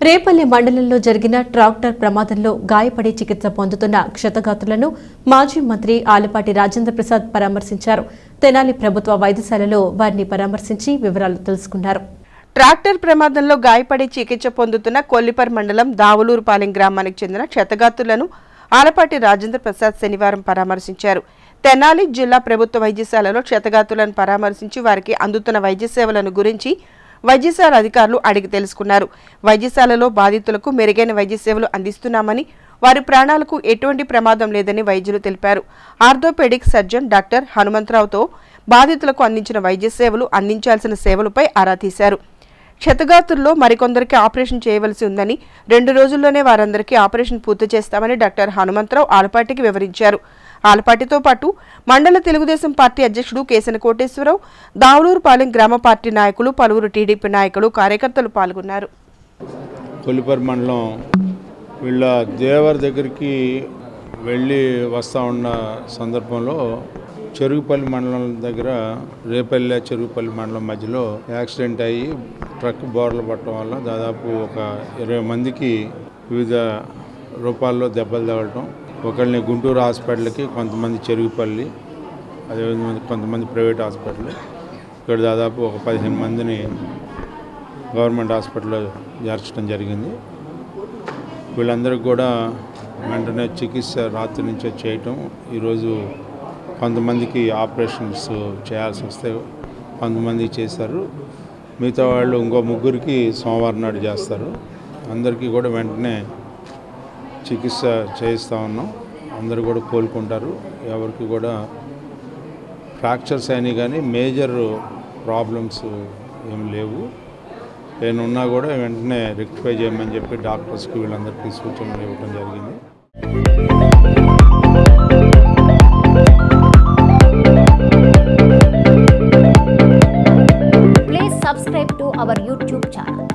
రేపల్లి మండలంలో జరిగిన ట్రాక్టర్ ప్రమాదంలో గాయపడి చికిత్స పొందుతున్న క్షతగాత్రులను మాజీ మంత్రి ఆలపాటి రాజేంద్ర ప్రసాద్ పరామర్శించారు. తెనాలి ప్రభుత్వ వైద్యశాలలో వారిని పరామర్శించి వివరాలు తెలుసుకున్నారు. ట్రాక్టర్ ప్రమాదంలో గాయపడి చికిత్స పొందుతున్న కొల్లిపర్ మండలం దావులూరుపాలెం గ్రామానికి చెందిన క్షతగాత్రులను ఆలపాటి రాజేంద్ర ప్రసాద్ శనివారం పరామర్శించారు. తెనాలి జిల్లా ప్రభుత్వ వైద్యశాలలో క్షతగాత్రులను పరామర్శించి వారికి అందుతున్న వైద్య సేవలను గురించి వైద్యశాల అధికారులు అడిగి తెలుసుకున్నారు. వైద్యశాలలో బాధితులకు మెరుగైన వైద్య సేవలు అందిస్తున్నామని, వారి ప్రాణాలకు ఎటువంటి ప్రమాదం లేదని వైద్యులు తెలిపారు. ఆర్థోపెడిక్ సర్జన్ డాక్టర్ హనుమంతరావుతో బాధితులకు అందించిన వైద్య సేవలు, అందించాల్సిన సేవలపై ఆరా తీశారు. క్షతగాత్రుల్లో మరికొందరికి ఆపరేషన్ చేయవలసి ఉందని, 2 రోజుల్లోనే వారందరికీ ఆపరేషన్ పూర్తి చేస్తామని డాక్టర్ హనుమంతరావు ఆలపాటికి వివరించారు. ఆలపాటితో పాటు మండల తెలుగుదేశం పార్టీ అధ్యక్షుడు కేసన కోటేశ్వరరావు, దావులూరుపాలెం గ్రామ పార్టీ నాయకులు, పలువురు టీడీపీ నాయకులు, కార్యకర్తలు పాల్గొన్నారు. కొల్లిపర్ మండలం వీళ్ళ దేవర్ దగ్గరికి వెళ్ళి వస్తూ ఉన్న సందర్భంలో చెరుగుపల్లి మండలం దగ్గర రేపల్లె చెరుగుపల్లి మండలం మధ్యలో యాక్సిడెంట్ అయ్యి ట్రక్ బోర్లు పట్టడం వల్ల దాదాపు ఒక 20 మందికి వివిధ రూపాల్లో దెబ్బలు తగలటం, ఒకళ్ళని గుంటూరు హాస్పిటల్కి, కొంతమంది చెరుగుపల్లి, అదేవిధంగా కొంతమంది ప్రైవేట్ హాస్పిటల్, ఇక్కడ దాదాపు ఒక 15 మందిని గవర్నమెంట్ హాస్పిటల్లో చేర్చడం జరిగింది. వీళ్ళందరికీ కూడా వెంటనే చికిత్స రాత్రి నుంచే చేయటం, ఈరోజు కొంతమందికి ఆపరేషన్స్ చేయాల్సి వస్తే కొంతమంది చేశారు. మిగతా వాళ్ళు ఇంకో 3కి సోమవారం నాడు చేస్తారు. అందరికీ కూడా వెంటనే చికిత్స చేయిస్తూ ఉన్నాం. అందరూ కూడా కోలుకుంటారు. ఎవరికి కూడా ఫ్రాక్చర్స్ అయినాయి కానీ మేజర్ ప్రాబ్లమ్స్ ఏం లేవు. ఏమన్నా కూడా వెంటనే రెక్టిఫై చేయమని చెప్పి డాక్టర్స్కి వీళ్ళందరికీ సూచనలు ఇవ్వడం జరిగింది. Please subscribe to our YouTube channel.